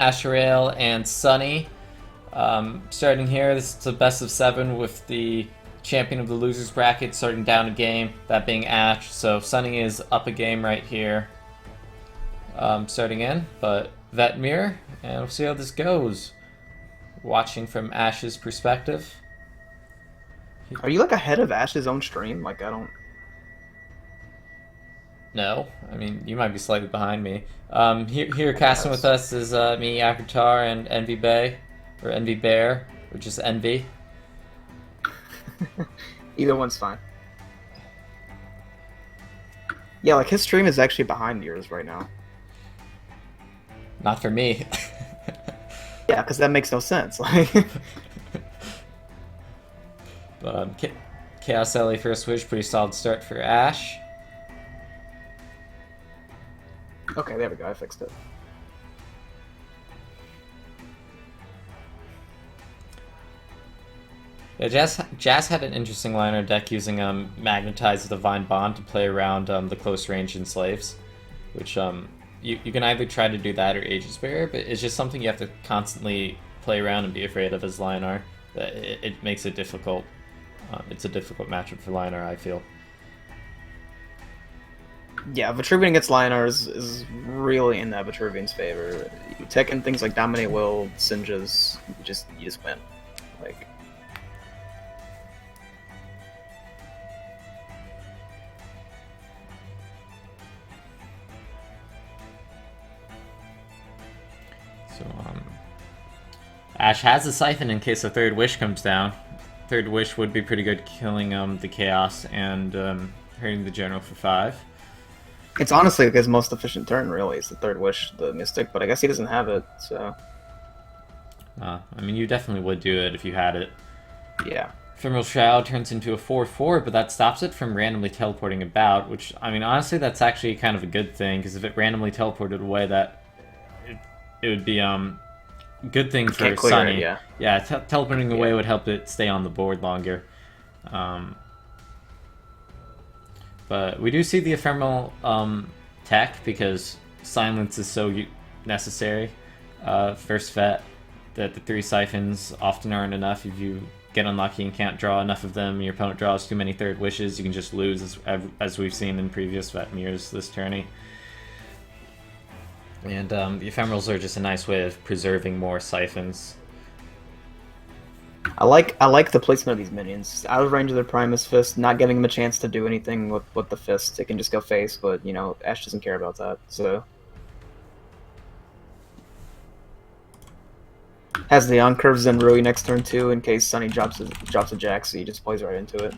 Asherail and Sunny. Starting here, this is the best of 7 with the champion of the losers bracket starting down a game, that being Ash. So Sunny is up a game right here, starting in, but Vetmir, and we'll see how this goes. Watching from Ash's perspective. Are you like ahead of Ash's own stream? Like I don't. No, I mean, you might be slightly behind me. Here I casting with guess. us is me, Akatar, and Envy Bay, or Envy Bear, or just Envy. Either one's fine. Yeah, like his stream is actually behind yours right now. Not for me. Yeah, because that makes no sense. Like, But Chaos Ellie first wish, pretty solid start for Ash. okay, there we go. I fixed it. Yeah, Jazz had an interesting liner deck using Magnetize the Divine Bond to play around the close range enslaves, which you can either try to do that or Aegis Bearer, but it's just something you have to constantly play around and be afraid of as Linar. It makes it difficult. It's a difficult matchup for Linar, I feel. Yeah, Vitruvian against Linar is really in that Vitruvian's favor. You take in things like Dominate Will, Sinjas, you just win. Like, So Ash has a Siphon in case a third wish comes down. Third wish would be pretty good, killing the Chaos and hurting the General for 5. it's honestly like his most efficient turn. Really, is the third wish, the Mystic, but I guess he doesn't have it. So I mean, you definitely would do it if you had it. yeah. Ephemeral Shroud turns into a 4/4, but that stops it from randomly teleporting about, which, I mean, honestly, that's actually kind of a good thing, because if it randomly teleported away, it would be good thing for Can't clear Sunny. it, yeah. Yeah, teleporting away would help it stay on the board longer. But we do see the ephemeral tech, because silence is so necessary. First vet, that the 3 siphons often aren't enough. If you get unlucky and can't draw enough of them, your opponent draws too many third wishes, you can just lose, as we've seen in previous Vetmirs this tourney. And the ephemerals are just a nice way of preserving more siphons. I like the placement of these minions. Out of range of their Primus Fist, not giving them a chance to do anything with the fist. It can just go face, but you know, Ash doesn't care about that. So has the on-curve Zenrui next turn too, in case Sunny drops a Jack, so he just plays right into it.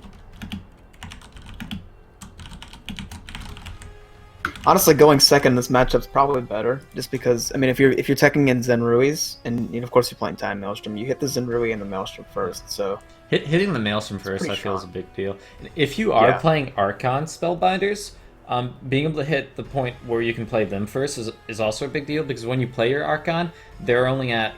Honestly, going second in this matchup's probably better, just because I mean, if you're teching in Zenrui's, and you know, of course you're playing Time Maelstrom, you hit the Zenrui and the Maelstrom first, so Hitting the Maelstrom first, I pretty feel, is a strong. big deal. If you are Yeah. playing Archon Spellbinders, being able to hit the point where you can play them first is also a big deal, because when you play your Archon, they're only at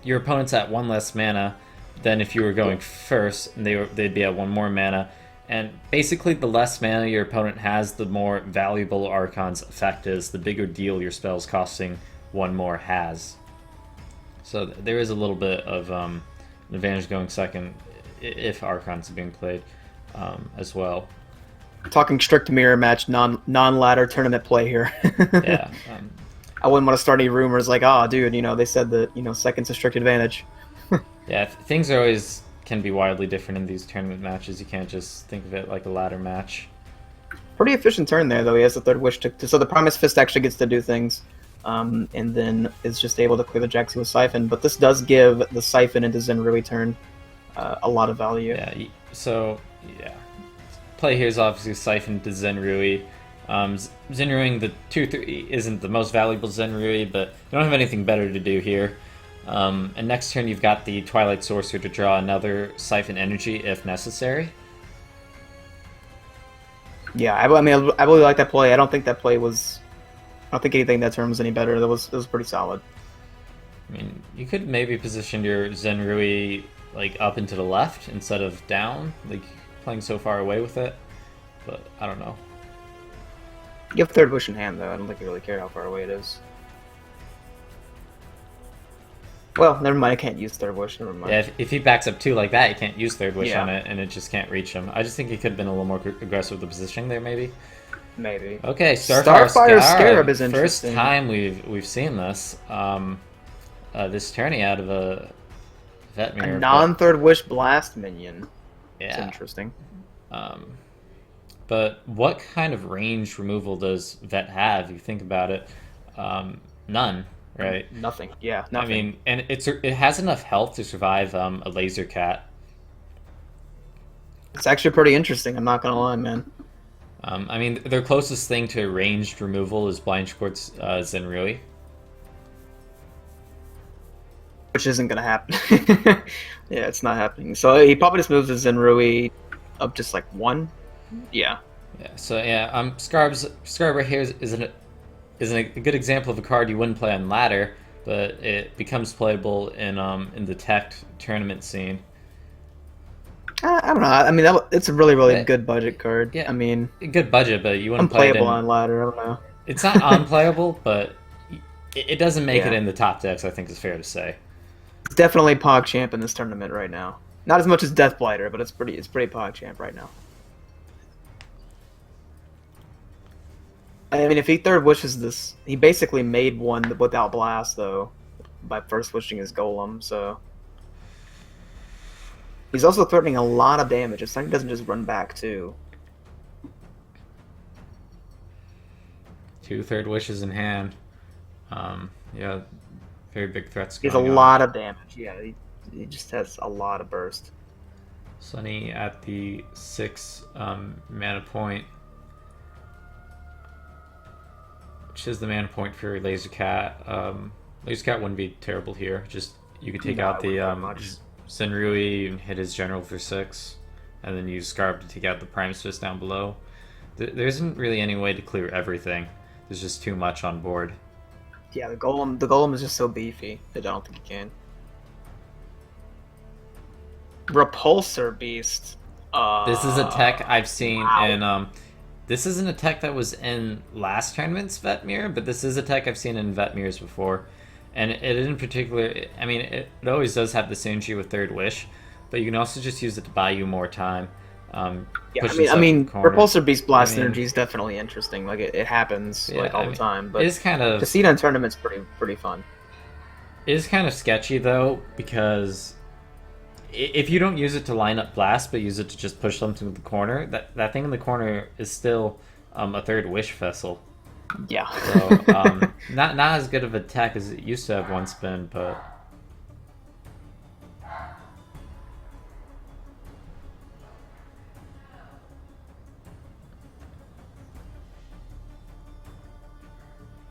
your opponent's at 1 less mana than if you were going first, and they'd be at 1 more mana. And basically, the less mana your opponent has, the more valuable Archon's effect is, the bigger deal your spells costing 1 more has. So there is a little bit of an advantage going second if Archons are being played as well. Talking strict mirror match, non-ladder tournament play here. Yeah. I wouldn't want to start any rumors like, oh, dude, you know, they said that, you know, second's a strict advantage. Yeah, things are always can be wildly different in these tournament matches. You can't just think of it like a ladder match. Pretty efficient turn there, though. He has the third wish so the Primus Fist actually gets to do things, and then is just able to clear the Jaxi with Siphon. But this does give the Siphon into Zenrui turn a lot of value. Yeah, so, yeah. Play here is obviously Siphon to Zenrui. Zenruing the 2/3 isn't the most valuable Zenrui, but you don't have anything better to do here. And next turn you've got the Twilight Sorcerer to draw another Siphon energy if necessary. Yeah, I mean, I really like that play. I don't think anything that turn was any better. It was pretty solid. I mean, you could maybe position your Zenrui like up and to the left instead of down, like playing so far away with it. But I don't know. You have third wish in hand, though. I don't think you really care how far away it is. Well, never mind. I can't use Third Wish. Never mind. Yeah, if he backs up 2 like that, you can't use Third Wish Yeah. on it, and it just can't reach him. I just think he could have been a little more aggressive with the positioning there, maybe. Maybe. Okay, Starfire Scarab is First interesting. time we've seen this. This tourney out of a Vet A Mirror. non-Third Wish Blast minion. It's Yeah. interesting. But what kind of range removal does Vet have? You think about it, none, right? Nothing. Yeah, nothing. I mean, and it has enough health to survive a Laser Cat. It's actually pretty interesting. I'm not gonna lie, man. I mean, their closest thing to ranged removal is Blind Quartz Zenrui. Which isn't gonna happen. Yeah, it's not happening. So he probably just moves his Zenrui up just like 1. Yeah. Yeah. So yeah, Scarab right here is a good example of a card you wouldn't play on ladder, but it becomes playable in the tech tournament scene. I don't know. I mean, it's a really Yeah. good budget card. Yeah. I mean, Good budget, but you wouldn't play it unplayable in. on ladder. I don't know. It's not unplayable, but it doesn't make it Yeah. in the top decks. I think is fair to say. It's definitely PogChamp in this tournament right now. Not as much as Deathblighter, but it's pretty PogChamp right now. I mean, if he Third Wishes this, he basically made one without Blast, though, by first wishing his Golem, so... He's also threatening a lot of damage if something doesn't just run back, too. 2 Third Wishes in hand. Yeah, very big threats He has going a on. lot of damage, yeah. He just has a lot of burst. Sunny at the 6 mana point, which is the mana point for Laser Cat. Laser Cat wouldn't be terrible here. Just you could take No, out it the wouldn't be much. Zenrui and hit his general for 6, and then use Scarab to take out the Primus Fist down below. There isn't really any way to clear everything. There's just too much on board. Yeah, the Golem is just so beefy that I don't think he can. Repulsor Beast. This is a tech I've seen wow. in this isn't a tech that was in last tournament's Vet Mirror, but this is a tech I've seen in Vet Mirrors before. And it in particular, I mean, it always does have the synergy with Third Wish, but you can also just use it to buy you more time. Yeah, pushing I mean, stuff in the corner. Repulsor Beast Blast I mean- Synergy is definitely interesting. Like it happens Yeah, like all I the mean, time. it But is kind of to see it in tournaments pretty fun. It is kind of sketchy though, because if you don't use it to line up Blast, but use it to just push them to the corner, that thing in the corner is still a Third Wish vessel. Yeah. So not as good of a tech as it used to have once been, but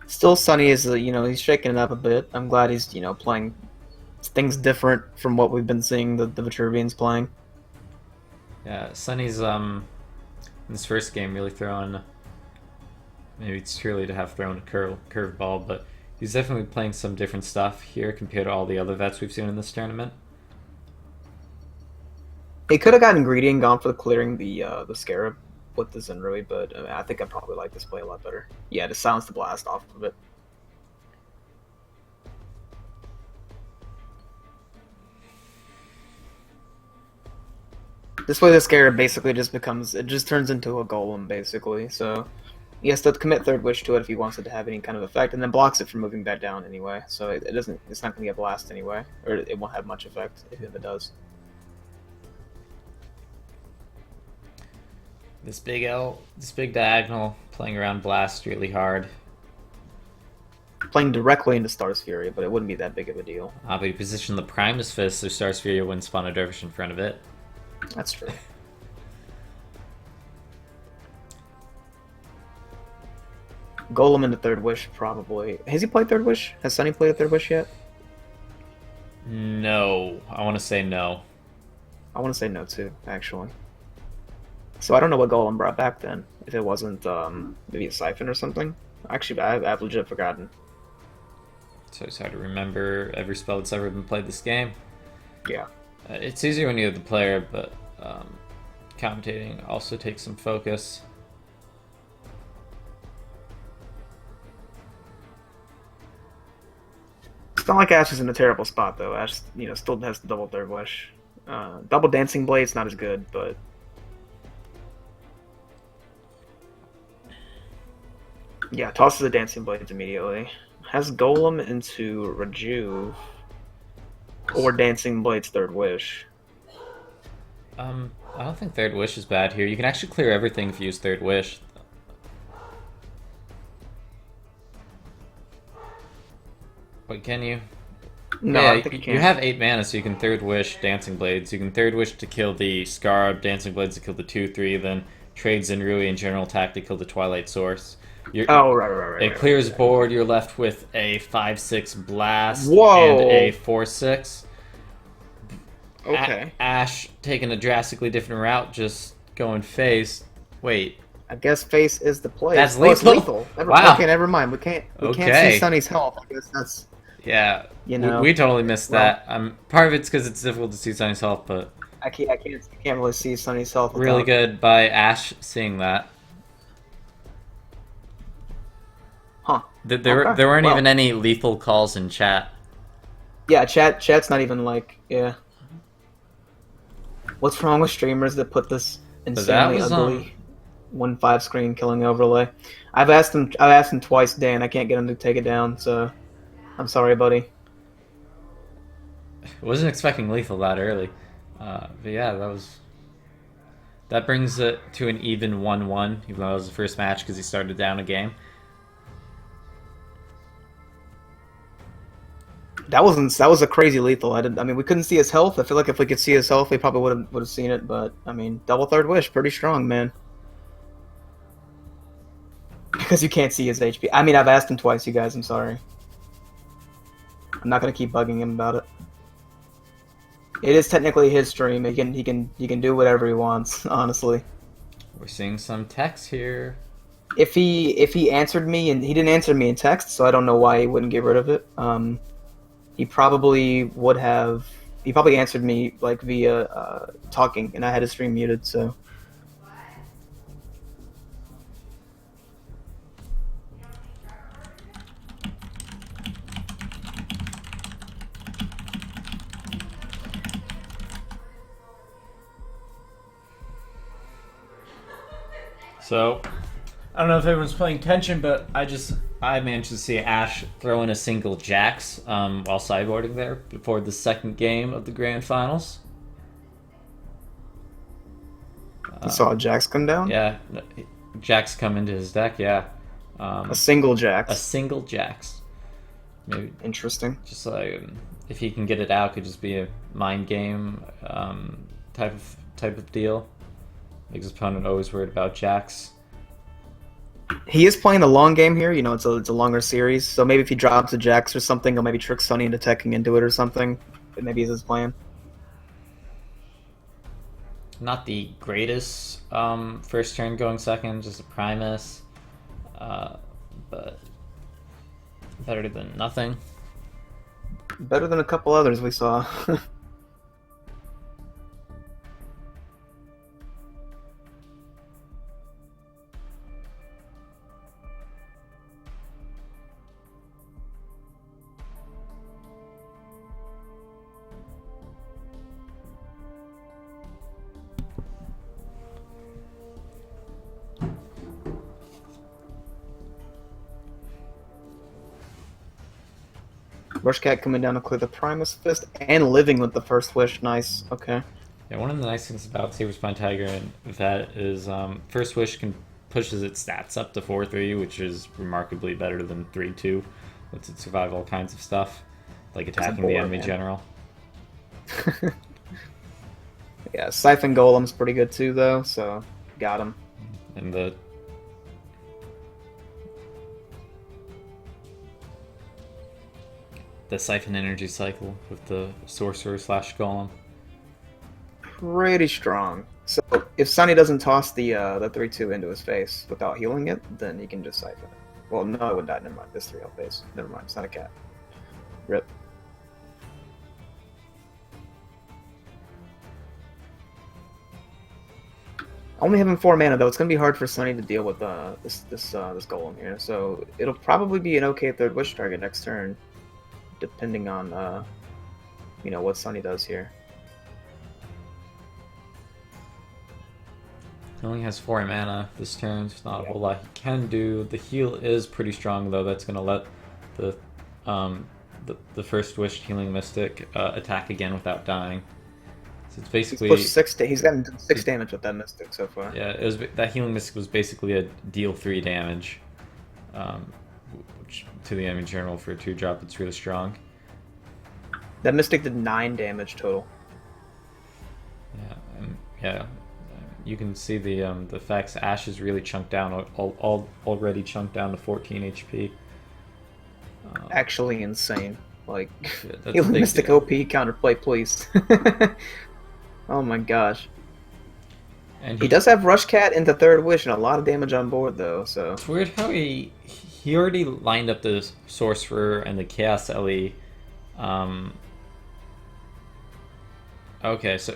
Still, Sunny is he's shaking it up a bit. I'm glad he's playing things different from what we've been seeing the Vitruvians playing. yeah, Sunny's in this first game really throwing. Maybe it's too early to have thrown a curveball, but he's definitely playing some different stuff here compared to all the other vets we've seen in this tournament. He could have gotten greedy and gone for the clearing the Scarab with the Zenrui, but I think I probably like this play a lot better. Yeah, to silence the Blast off of it. This way the Scarab basically just turns into a Golem, basically, so he has to commit Third Wish to it if he wants it to have any kind of effect, and then blocks it from moving back down anyway, so it's not going to get Blast anyway, or it won't have much effect if it does. This big diagonal, playing around Blast really hard. Playing directly into Star's Fury, but it wouldn't be that big of a deal. But you position the Primus Fist so Star's Fury wouldn't spawn a Dervish in front of it. That's true. Golem into Third Wish, probably. Has he played Third Wish? Has Sunny played a Third Wish yet? No, I want to say no. I want to say no, too, actually. So I don't know what Golem brought back then. If it wasn't maybe a Siphon or something. Actually, I've legit forgotten. So it's hard to remember every spell that's ever been played this game. Yeah. It's easier when you're the player, but commentating also takes some focus. not like Ash is in a terrible spot though. Ash, still has the double third wish. Double dancing blade's not as good, but yeah, tosses the dancing blades immediately. Has Golem into Rejuve or dancing blades third wish. I don't think third wish is bad here. You can actually clear everything if you use third wish. But can you? No, yeah, I think you can't. You have 8 mana, so you can third wish Dancing Blades. You can third wish to kill the Scarab, Dancing Blades to kill the 2/3, then trade Zenrui and General Attack to kill the Twilight Source. Oh, right. It clears board. You're left with a 5/6 Blast Whoa. and a 4/6. Okay. Ash taking a drastically different route, just going face. Wait. I guess face is the play. That's It's lethal? lethal. Wow. Okay, never mind. We can't Okay. see Sunny's health. I guess that's Yeah. You we totally missed well- that. Part of it's because it's difficult to see Sunny's health, but I can't really see Sunny's health. really without- good by Ash seeing that. Huh. There Okay, weren't well. even any lethal calls in chat. Yeah, chat's not even yeah. What's wrong with streamers that put this insanely was, ugly 1/5 screen killing overlay? I've asked him twice, Dan. I can't get him to take it down, so I'm sorry, buddy. Wasn't expecting lethal that early. But yeah, that brings it to an even 1-1, even though it was the first match because he started down a game. That was a crazy lethal. I mean, we couldn't see his health. I feel like if we could see his health, we probably would have seen it. But I mean, double third wish, pretty strong, man. Because you can't see his HP. I mean, I've asked him twice, you guys. I'm sorry. I'm not gonna keep bugging him about it. It is technically his stream. He can do whatever he wants. Honestly. We're seeing some text here. If he answered me, and he didn't answer me in text, so I don't know why he wouldn't get rid of it. He probably would have. He probably answered me like via talking, and I had his stream muted. So So, I don't know if everyone's playing attention, but I managed to see Ash throw in a single Jax while sideboarding there before the second game of the Grand Finals. you saw Jax come down. Yeah, Jax come into his deck, yeah. A single Jax. A single Jax. Maybe Interesting. just like if he can get it out, could just be a mind game type of deal. Makes his opponent always worried about Jax. He is playing the long game here. It's a longer series, so maybe if he drops a Jax or something, he'll maybe trick Sunny into teching into it or something. But maybe he's his plan. Not the greatest first turn going second, just a Primus. But better than nothing. Better than a couple others we saw. Rushcat coming down to clear the Primus Fist and living with the first wish. Nice. Okay. Yeah, one of the nice things about Saber Spine Tiger and that is First Wish pushes its stats up to 4/3, which is remarkably better than 3/2. Lets it survive all kinds of stuff, like attacking the enemy general. Yeah, Siphon Golem's pretty good too, though, so got him. And the Siphon Energy Cycle with the Sorcerer / Golem. Pretty strong. So if Sunny doesn't toss the 3/2 into his face without healing it, then he can just Siphon it. Well, no, it would die. Never mind. This 3 health base. Never mind. It's not a cat. Rip. Only having 4 mana though, it's gonna be hard for Sunny to deal with this Golem here. So it'll probably be an okay third wish target next turn. depending on what Sunny does here. He only has 4 mana this turn. It's not a whole lot he can do. The heal is pretty strong though. That's gonna let the first wished healing mystic attack again without dying. So it's basically he's gotten 6 damage with that mystic so far. Yeah, that healing mystic was basically a deal 3 damage, which to the enemy general for a 2-drop, it's really strong. That mystic did 9 damage total. Yeah, you can see the effects. Ash is really chunked down, already chunked down to 14 HP. Actually insane. Like, yeah, healing mystic OP counterplay, please. Oh my gosh. And he does have Rush Cat into Third Wish and a lot of damage on board though, so... It's weird how he already lined up the Sorcerer and the Chaos Ellie. Okay, so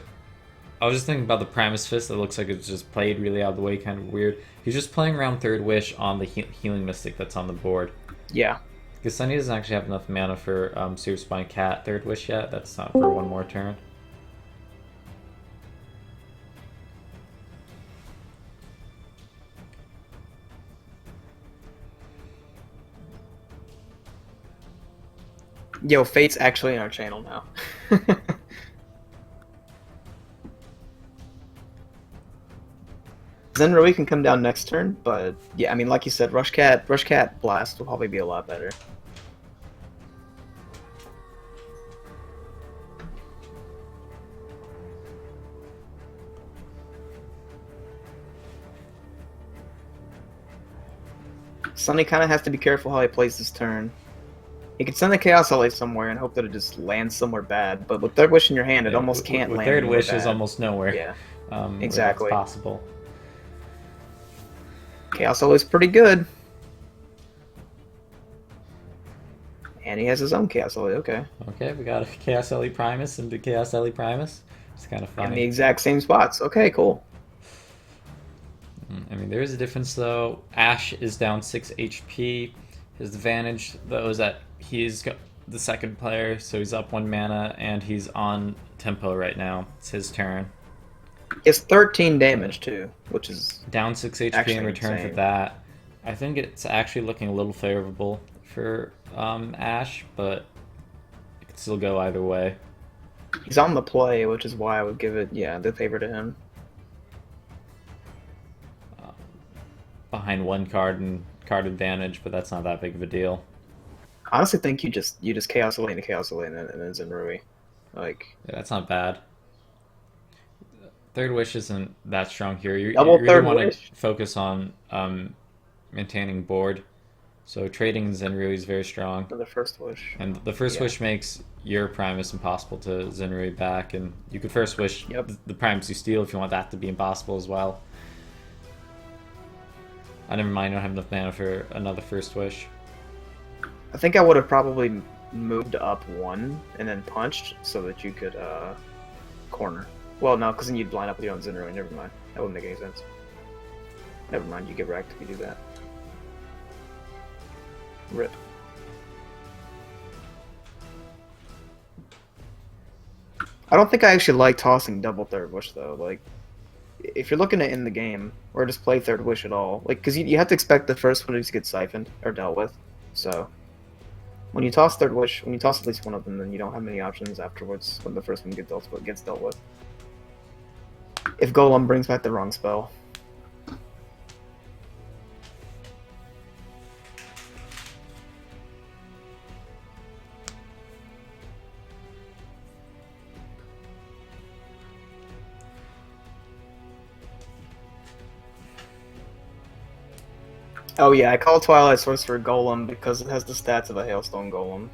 I was just thinking about the Primus Fist that looks like it's just played really out of the way, kind of weird. He's just playing around Third Wish on the Healing Mystic that's on the board. Yeah. Because Sunny doesn't actually have enough mana for Seer Spine Cat Third Wish yet. That's not for one more turn. Yo, Fate's actually in our channel now. Zenrui can come down next turn, but yeah, I mean, like you said, Rush Cat Blast will probably be a lot better. Sunny kind of has to be careful how he plays this turn. He could send the Chaos Elite somewhere and hope that it just lands somewhere bad, but with Third Wish in your hand, it almost can't land. Third Wish bad. Is almost nowhere. Yeah, exactly. Where that's possible. Chaos Elite's pretty good. And he has his own Chaos Elite, okay. Okay, we got a Chaos Elite Primus into Chaos Elite Primus. It's kind of funny. In the exact same spots. Okay, cool. I mean, there is a difference, though. Ash is down 6 HP. His advantage, though, is that he's the second player, so he's up 1 mana, and he's on tempo right now. It's his turn. It's 13 damage, too, which is down 6 HP in return insane. For that. I think it's actually looking a little favorable for Ash, but it could still go either way. He's on the play, which is why I would give it, the favor to him. Behind 1 card and card advantage, but that's not that big of a deal. I honestly think you just Chaos Elite and Chaos Elite and then Zenrui. Like, yeah, that's not bad. Third Wish isn't that strong here. You really want to focus on maintaining board. So trading Zenrui is very strong. For the First Wish. And the First Wish makes your Primus impossible to Zenrui back, and you could First Wish the Primus you steal if you want that to be impossible as well. I never mind, I don't have enough mana for another First Wish. I think I would have probably moved up 1 and then punched so that you could corner. Well, no, because then you'd line up with your own Zenrui. Never mind. That wouldn't make any sense. Never mind, you get wrecked if you do that. RIP. I don't think I actually like tossing double Third Wish, though. Like, if you're looking to end the game, or just play Third Wish at all, like, because you have to expect the first one to get siphoned or dealt with. So, when you toss Third Wish, when you toss at least one of them, then you don't have many options afterwards when the first one gets dealt with. If Golem brings back the wrong spell. Oh yeah, I call Twilight Sorcerer Golem because it has the stats of a Hailstone Golem.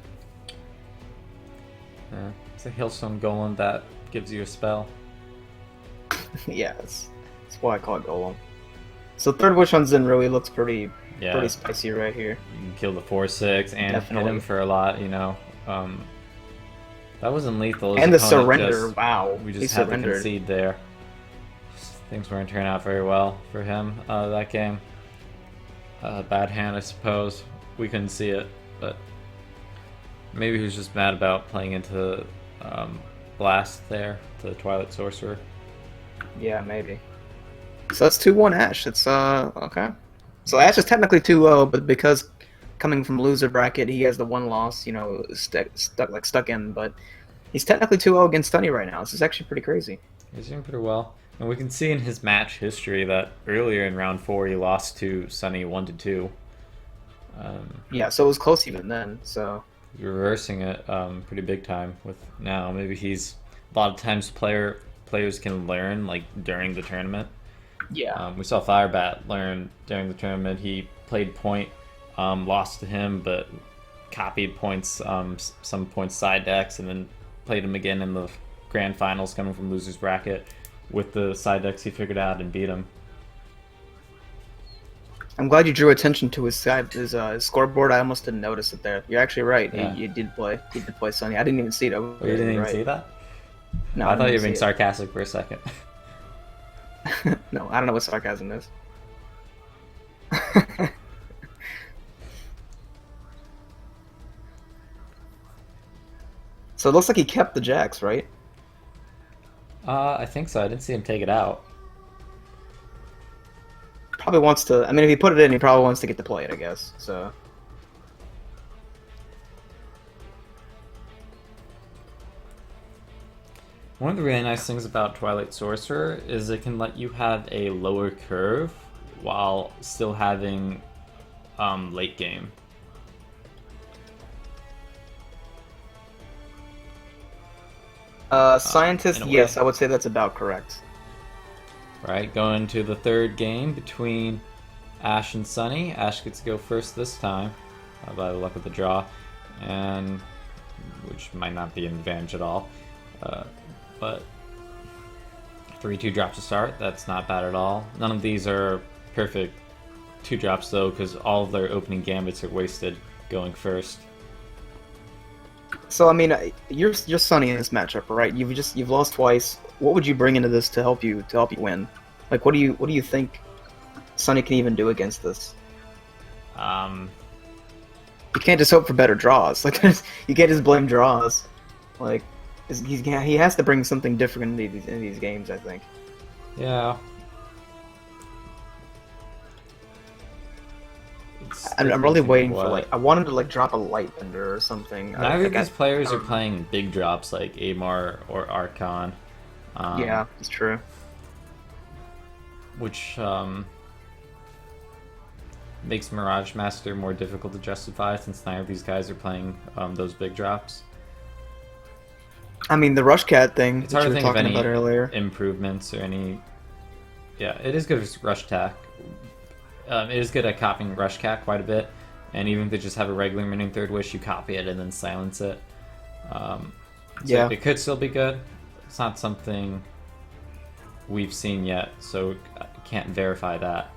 It's a Hailstone Golem that gives you a spell. Yeah, that's why I call it Golem. So Third Wish on Zenrui looks pretty spicy right here. You can kill the 4/6 and hit him for a lot, you know. That wasn't lethal. And the surrender, wow. We just had to concede there. Things weren't turning out very well for him that game. Bad hand, I suppose. We couldn't see it, but Maybe he was just mad about playing into um, Blast there, the Twilight Sorcerer. Yeah, maybe. So that's 2-1 Ash. It's okay. So Ash is technically 2-0, but because coming from loser bracket, he has the one loss, stuck in. But he's technically 2-0 against Stunny right now. This is actually pretty crazy. He's doing pretty well. And we can see in his match history that earlier in round 4 he lost to Sunny 1-2. Yeah, so it was close even then. So Reversing it pretty big time with now. Maybe he's a lot of times players can learn like during the tournament. yeah, We saw Firebat learn during the tournament. He played point, lost to him, but copied points, some points side decks, and then played him again in the grand finals coming from losers bracket with the side decks he figured out and beat him. I'm glad you drew attention to his scoreboard. I almost didn't notice it there. You're actually right. Yeah. He did play. He did play Sunny. I didn't even see it. Oh, you didn't even see that? No, I thought you were didn't being see sarcastic for a second. it. No, I don't know what sarcasm is. So it looks like he kept the jacks, right? I think so. I didn't see him take it out. Probably wants to. I mean, if he put it in, he probably wants to get to play it, I guess. So One of the really nice things about Twilight Sorcerer is it can let you have a lower curve while still having late game. scientist, in a way. yes, I would say that's about correct. Right, going to the third game between Ash and Sunny. Ash gets to go first this time, by the luck of the draw, and which might not be an advantage at all. But 3-2 drop to start, that's not bad at all. None of these are perfect 2 drops though, because all of their opening gambits are wasted going first. So I mean, you're Sunny in this matchup, right? You've lost twice. What would you bring into this to help you win? Like, what do you think Sunny can even do against this? You can't just hope for better draws. Like, you can't just blame draws. Like, he has to bring something different in these games, I think. Yeah. I'm really waiting for, like, I want him to, like, drop a light bender or something. Neither of these players are playing big drops like Amar or Archon. Yeah, it's true. Which makes Mirage Master more difficult to justify since neither of these guys are playing those big drops. I mean, the Rush Cat thing It's that hard you to were think of talking any about earlier. improvements or any. Yeah, it is good with Rush Tack. It is good at copying Rush Cat quite a bit, and even if they just have a regular Minion Third Wish, you copy it and then silence it. So Yeah. it could still be good. It's not something we've seen yet, so I can't verify that.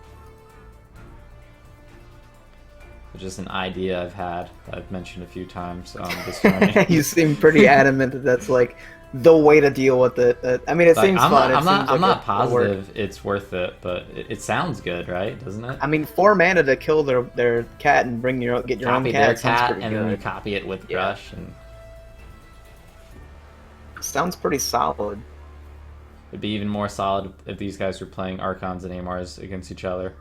It's just an idea I've had that I've mentioned a few times this tournament. You seem pretty adamant that that's like the way to deal with it. I mean, it Like, seems I'm fun. not it'll work. positive it's worth it, but it sounds good, right? Doesn't it? I mean, 4 mana to kill their cat and get your Copy own their cat sounds cat, pretty and then you good. copy it with Yeah. Rush, and Sounds pretty solid. it'd be even more solid if these guys were playing Archons and Amars against each other.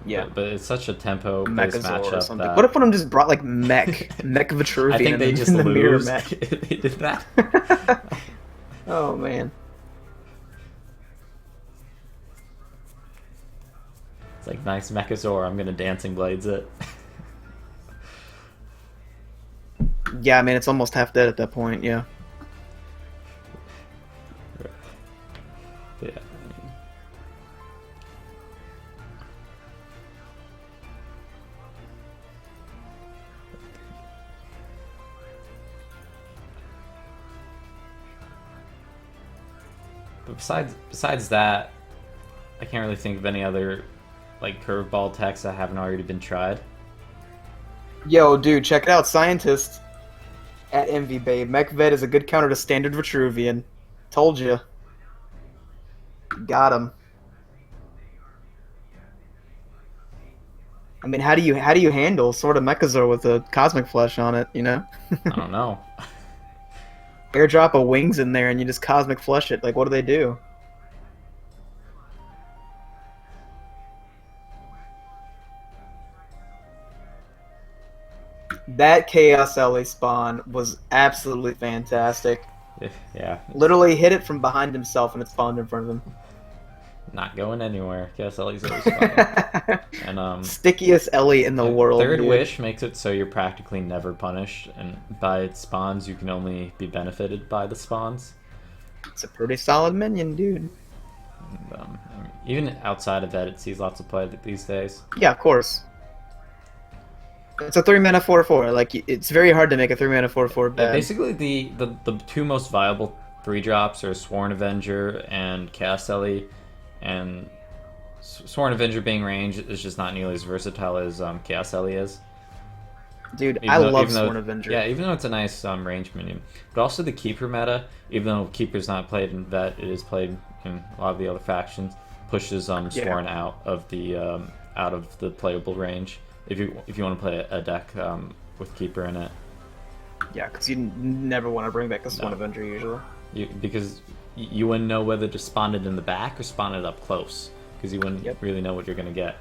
Yeah. But it's such a tempo-based Mechazor or matchup something. that What if one of them just brought like Mech Vitruvian I think they in, just in the mirror lose. match? They did that. Oh man. It's like, nice Mechazor, I'm gonna Dancing Blades it. Yeah, I mean it's almost half dead at that point. Yeah. Yeah. But besides that, I can't really think of any other like curveball techs that haven't already been tried. Yo, dude, check it out. Scientist at Envy Babe. Mechvet is a good counter to standard Vitruvian. Told you. Got him. I mean, how do you handle Sword of Mechazor with a Cosmic Flesh on it? You know, I don't know. airdrop a wings in there and you just Cosmic Flesh it. Like, what do they do? That Chaos Ellie spawn was absolutely fantastic. Yeah, it's Literally hit it from behind himself and it spawned in front of not going anywhere. KSLE's always fun. him. And Stickiest Ellie in the world, Third dude. Wish makes it so you're practically never punished, and by its spawns, you can only be benefited by the spawns. It's a pretty solid minion, dude. And, even outside of that, it sees lots of play these days. Yeah, of course. It's a 3-mana 4/4. Like, it's very hard to make a 3-mana 4/4 bad. Basically, the two most viable 3-drops are Sworn Avenger and Chaos Ellie, and Sworn Avenger being ranged is just not nearly as versatile as Chaos Ellie is. Dude, I love Sworn Avenger. Yeah, even though it's a nice range minion. But also the Keeper meta, even though Keeper's not played in Vet, it is played in a lot of the other factions, pushes Sworn out of the playable range. If you want to play a deck with Keeper in it. Yeah, because you never want to bring back a Sworn Avenger usually. Because you wouldn't know whether to spawn it in the back or spawn it up close, because you wouldn't really know what you're going to get.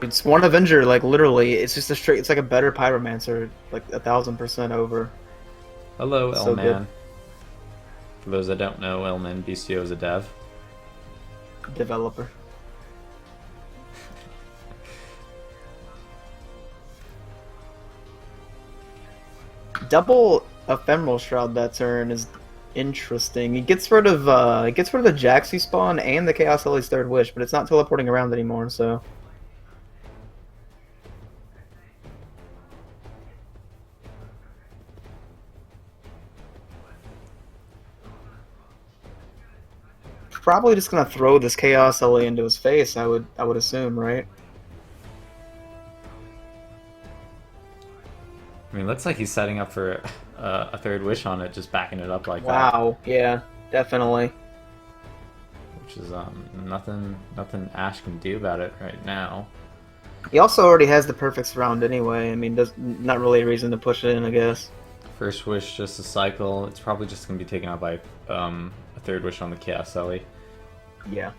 Dude, Sworn Avenger, like, literally, it's just it's like a better Pyromancer, like 1,000% over. Hello, So Elman. good. For those that don't know, Elman Bistio is a dev. Developer. Double Ephemeral Shroud that turn is interesting. He gets rid of the Jaxi spawn and the Chaos Ellie's Third Wish, but it's not teleporting around anymore, so. Probably just gonna throw this Chaos Ellie into his face, I would assume, right? I mean, it looks like he's setting up for a Third Wish on it, just backing it up like that. Wow, yeah, definitely. Which is nothing Ash can do about it right now. He also already has the perfect surround anyway. I mean, there's not really a reason to push it in, I guess. First Wish, just a cycle. It's probably just going to be taken out by a Third Wish on the Chaos Ellie. Yeah.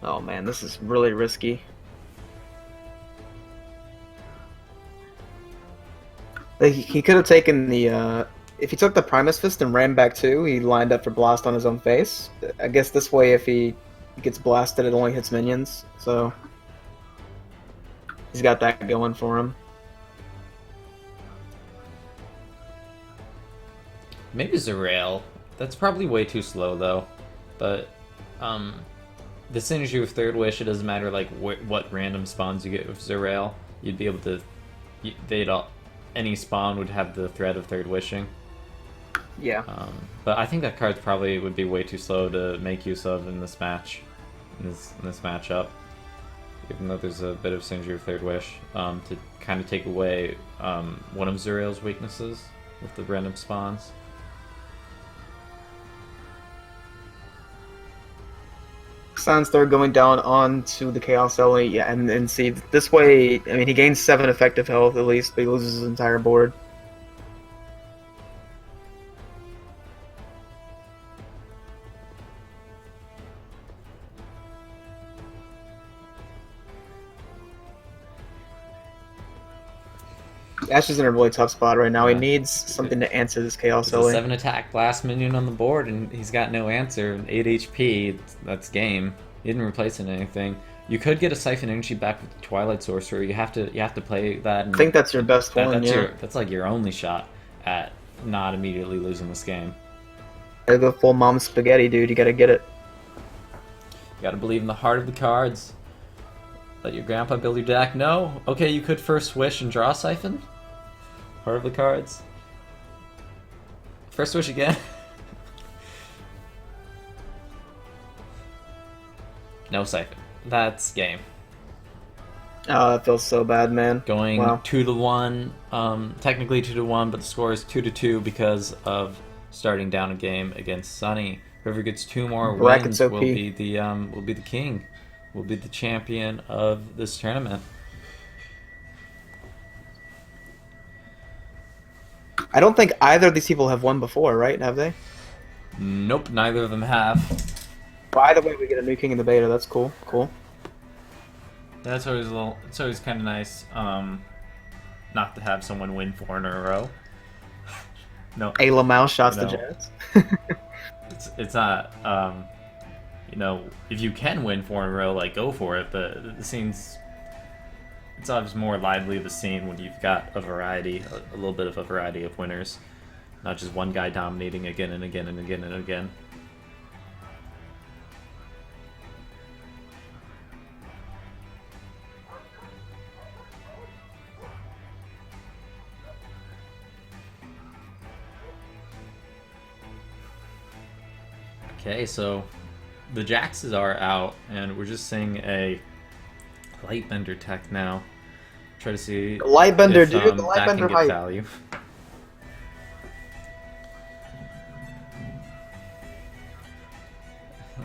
Oh man, this is really risky. Like, he could have taken the, if he took the Primus Fist and ran back too, he lined up for Blast on his own face. I guess this way, if he gets blasted, it only hits minions, so he's got that going for him. Maybe Zerail. That's probably way too slow though. But the synergy with Third Wish, it doesn't matter like what random spawns you get with Zerail. You'd be able to. Any spawn would have the threat of Third Wishing. Yeah. But I think that card probably would be way too slow to make use of in this match, in this matchup. Even though there's a bit of synergy with Third Wish, to kind of take away one of Zerail's weaknesses with the random spawns. Xi's third going down onto the Chaos Ellie, yeah, and see, this way, I mean, he gains 7 effective health at least, but he loses his entire board. Ash is in a really tough spot right now. He needs something to answer this Chaos It's a Ellie. 7 attack blast minion on the board, and he's got no answer. 8 HP, that's game. He didn't replace it in anything. You could get a Siphon Energy back with the Twilight Sorcerer. You have to play that. And I think that's your best one, yeah. That's like your only shot at not immediately losing this game. Gotta go full mom spaghetti, dude. You gotta get it. You gotta believe in the heart of the cards. Let your grandpa build your deck. No? Okay, you could First Wish and draw a Siphon. Heart of the cards. First Wish again. No Siphon. That's game. Oh, that feels so bad, man. Going Wow. 2-1. Technically 2-1, but the score is 2-2 because of starting down a game against Sunny. Whoever gets 2 more Brackets wins OP. will be the king. will be the champion of this tournament. I don't think either of these people have won before, right? Have they? Nope, neither of them have. Well, either way, we get a new king in the beta. That's cool. Cool. That's always a little. It's always kind of nice, not to have someone win 4 in a row. No, Ayla Mouse shots No. the Jets. it's not. You know, if you can win 4 in a row, like go for it. But the scene's. It's always more lively the scene when you've got a variety, a little bit of a variety of winners, not just one guy dominating again and again and again and again. Okay, so the Jaxes are out, and we're just seeing a Lightbender tech now. Try to see Lightbender, if, dude. The that can Lightbender get hype. value.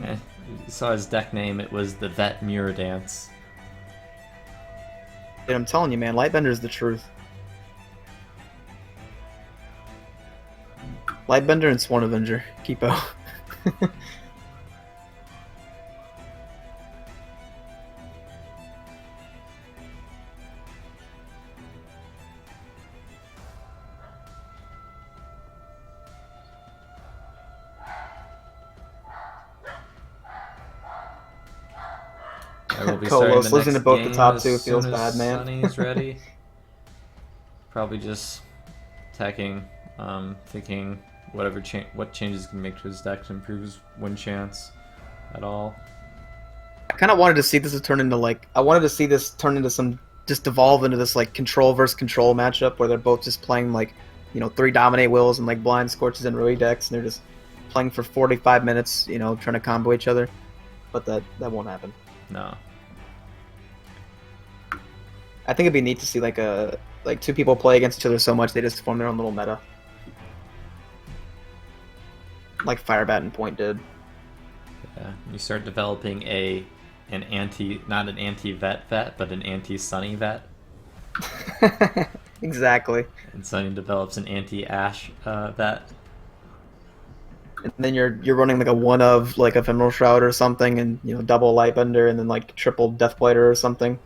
You saw his deck name, it was the Vet Mirror Dance. Dude, I'm telling you, man. Lightbender is the truth. Lightbender and Sworn Avenger. Keepo. I will be Kolos starting the losing next to both the game top as two soon feels as bad, man. Sunny's ready. Probably just attacking, thinking what changes can make to his deck to improve his win chance at all. I kind of wanted to see this turn into some, just devolve into this like control versus control matchup where they're both just playing like, 3 dominate wills and like blind scorches and Rui decks, and they're just playing for 45 minutes, trying to combo each other. But that won't happen. No. I think it'd be neat to see like 2 people play against each other so much they just form their own little meta, like Firebat and Point did. Yeah, you start developing not an anti-vet vet, but an anti-Sunny vet. Exactly. And Sunny develops an anti-Ash vet. And then you're running like a one of like Ephemeral Shroud or something, and double Lightbender, and then like triple Deathblighter or something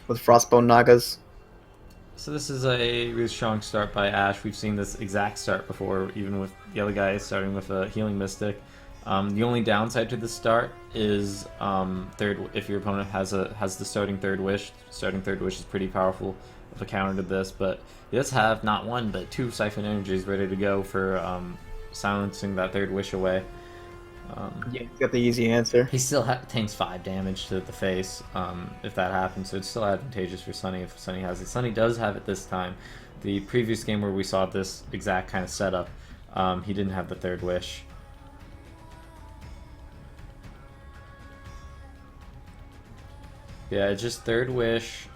with Frostbone Nagas. So this is a really strong start by Ash. We've seen this exact start before, even with the other guy starting with a Healing Mystic. The only downside to this start is if your opponent has the starting Third Wish. Starting Third Wish is pretty powerful of a counter to this, but he does have not 1 but 2 Siphon Energies ready to go for silencing that Third Wish away. Yeah, he's got the easy answer. He still tanks 5 damage to the face if that happens, so it's still advantageous for Sunny if Sunny has it. Sunny does have it this time. The previous game where we saw this exact kind of setup, he didn't have the Third Wish. Yeah, it's just Third Wish.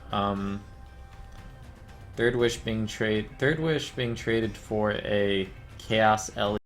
Third Wish being traded for a Chaos Ellie.